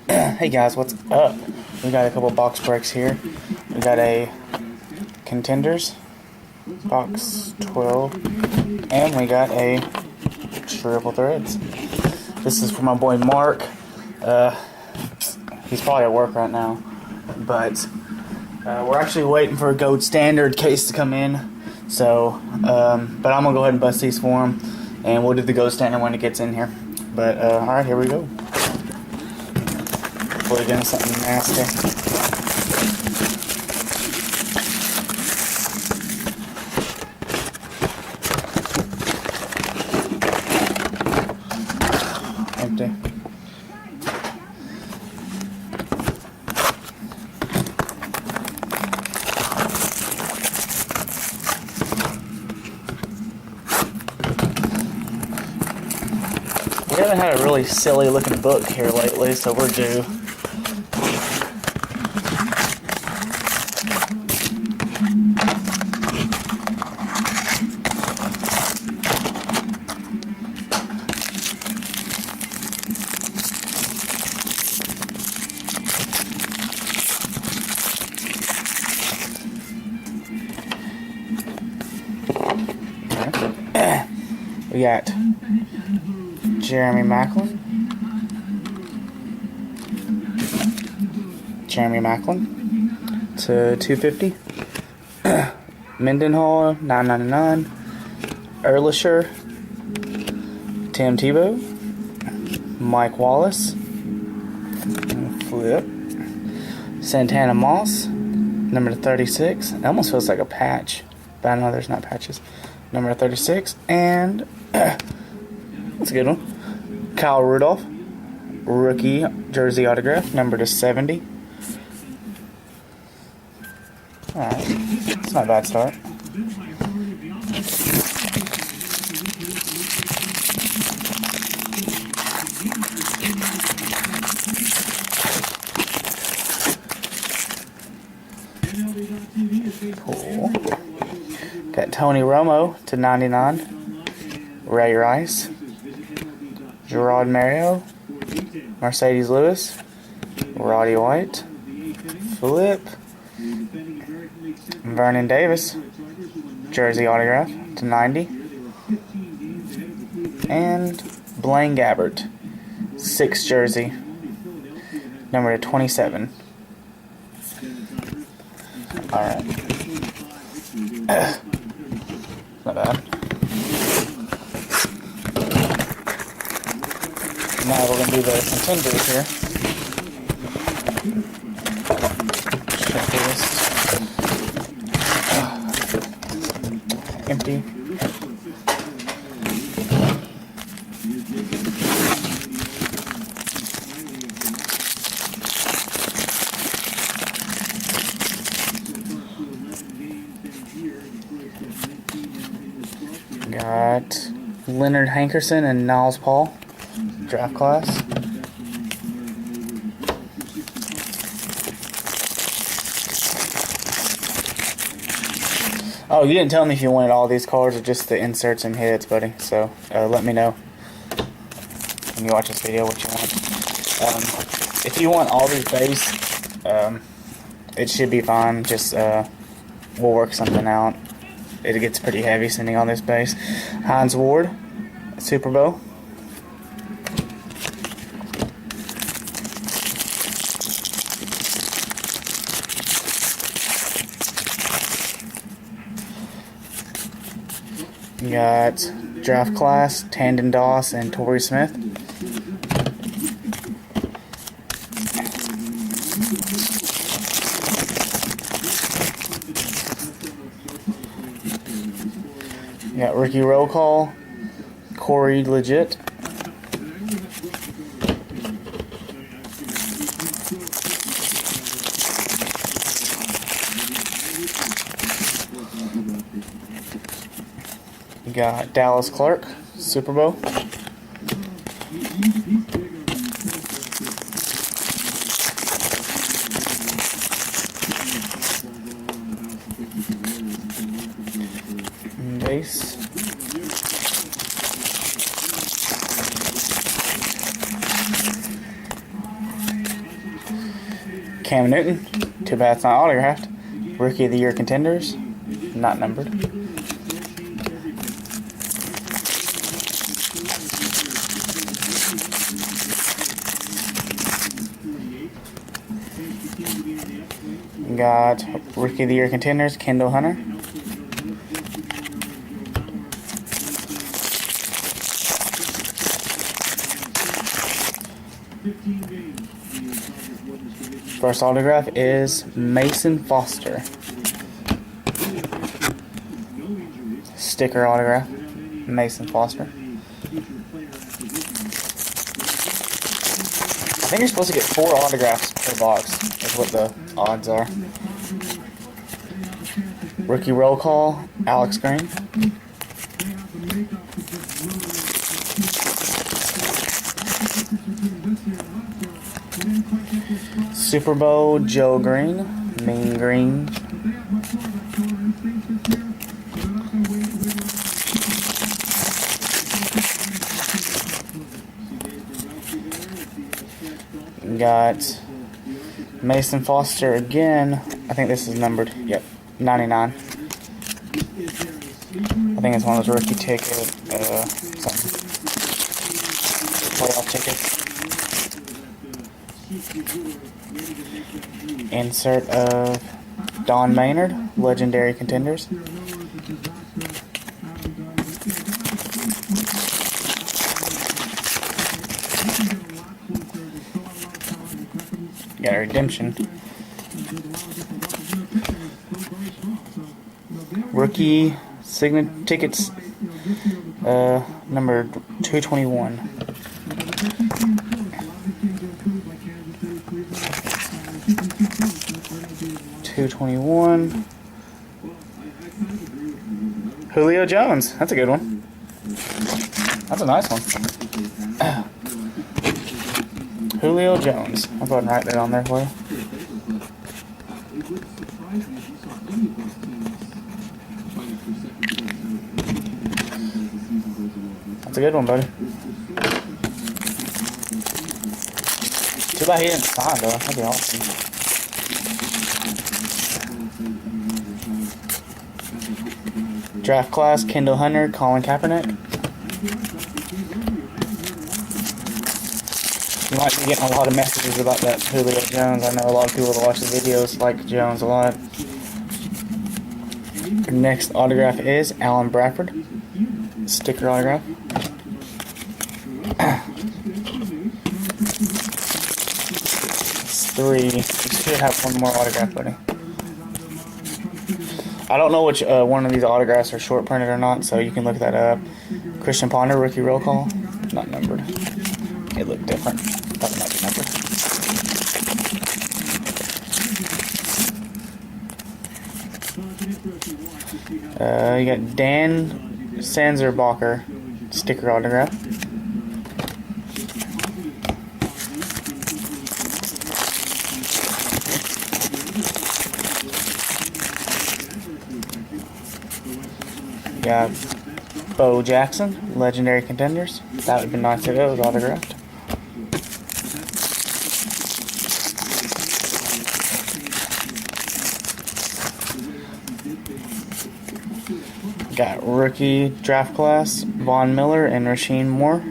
Hey guys, what's up? We got a couple box breaks here. We got a Contenders box 12, and we got a Triple Threads. This is for my boy Mark. He's probably at work right now, but we're actually waiting for a gold standard case to come in. So, but I'm gonna go ahead and bust these for him, and we'll do the gold standard when it gets in here. But all right, here we go. Hopefully doing something nasty. Empty. We haven't had a really silly looking book here lately, so we're due. We got Jeremy Macklin to 250. Mendenhall $9.99. Erlisher, Tim Tebow, Mike Wallace, flip. Santana Moss, number 36. It almost feels like a patch, but I know there's not patches. Number 36, and that's a good one. Kyle Rudolph, rookie jersey autograph, number to 70. Alright, it's not a bad start. Cool. Got Tony Romo to 99. Ray Rice, Gerard Mario, Mercedes Lewis, Roddy White, flip. Vernon Davis, jersey autograph to 90. And Blaine Gabbert, 6 jersey, number to 27. Alright. Not bad. Now we're going to do the Contenders here. Check this. Empty. Got Leonard Hankerson and Niles Paul, draft class. Oh, you didn't tell me if you wanted all these cards or just the inserts and hits, buddy. So let me know when you watch this video what you want. If you want all these base, it should be fine. Just we'll work something out. It gets pretty heavy sending all this base. Hines Ward, Super Bowl. You got draft class, Tandon Doss and Torrey Smith. You got rookie roll call, Corey Legit. You got Dallas Clark, Super Bowl. Base. Cam Newton. Too bad it's not autographed. Rookie of the Year Contenders. Not numbered. Got Rookie of the Year Contenders, Kendall Hunter. First autograph is Mason Foster. Sticker autograph, Mason Foster. I think you're supposed to get 4 autographs per box, is what the odds are. Rookie roll call, Alex Green. Super Bowl, Joe Green, Mean Green. Got Mason Foster again. I think this is numbered. Yep, 99. I think it's one of those rookie ticket, something. Playoff tickets. Insert of Don Maynard, Legendary Contenders. Got a redemption. Rookie signature tickets, number 221. Julio Jones. That's a good one. That's a nice one. Julio Jones. I'll go ahead and write that on there for you. That's a good one, buddy. Too bad he didn't sign, though. That'd be awesome. Draft class, Kendall Hunter, Colin Kaepernick. You might be getting a lot of messages about that Julio Jones. I know a lot of people that watch the videos like Jones a lot. Next autograph is Alan Bradford. Sticker autograph. It's 3. You should have one more autograph, buddy. I don't know which one of these autographs are short printed or not, so you can look that up. Christian Ponder, rookie roll call. Not numbered. It looked different. Thought it might be numbered. You got Dan Sanzerbacher, sticker autograph. Got Bo Jackson, Legendary Contenders. That would have been nice if it was autographed. Got rookie draft class, Von Miller and Rasheem Moore.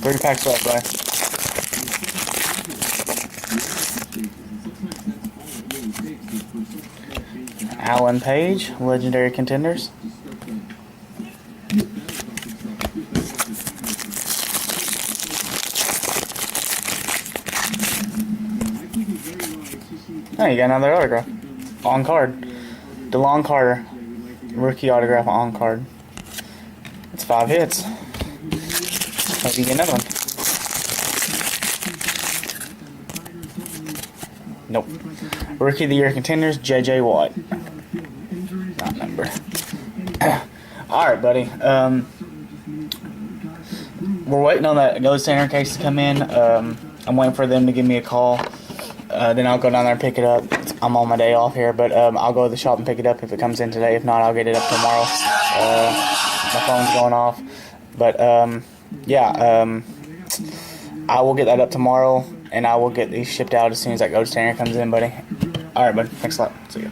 3 packs left, bye. Alan Page, Legendary Contenders. Oh, you got another autograph. On card. DeLon Carter, rookie autograph on card. That's 5 hits. Maybe you get another one. Nope. Rookie of the Year Contenders, J.J. Watt. Not numbered. Alright, buddy. We're waiting on that Go Center case to come in. I'm waiting for them to give me a call. Then I'll go down there and pick it up. I'm on my day off here, but I'll go to the shop and pick it up if it comes in today. If not, I'll get it up tomorrow. My phone's going off. But, yeah. I will get that up tomorrow, and I will get these shipped out as soon as that ghost hanger comes in, buddy. All right, buddy. Thanks a lot. See ya.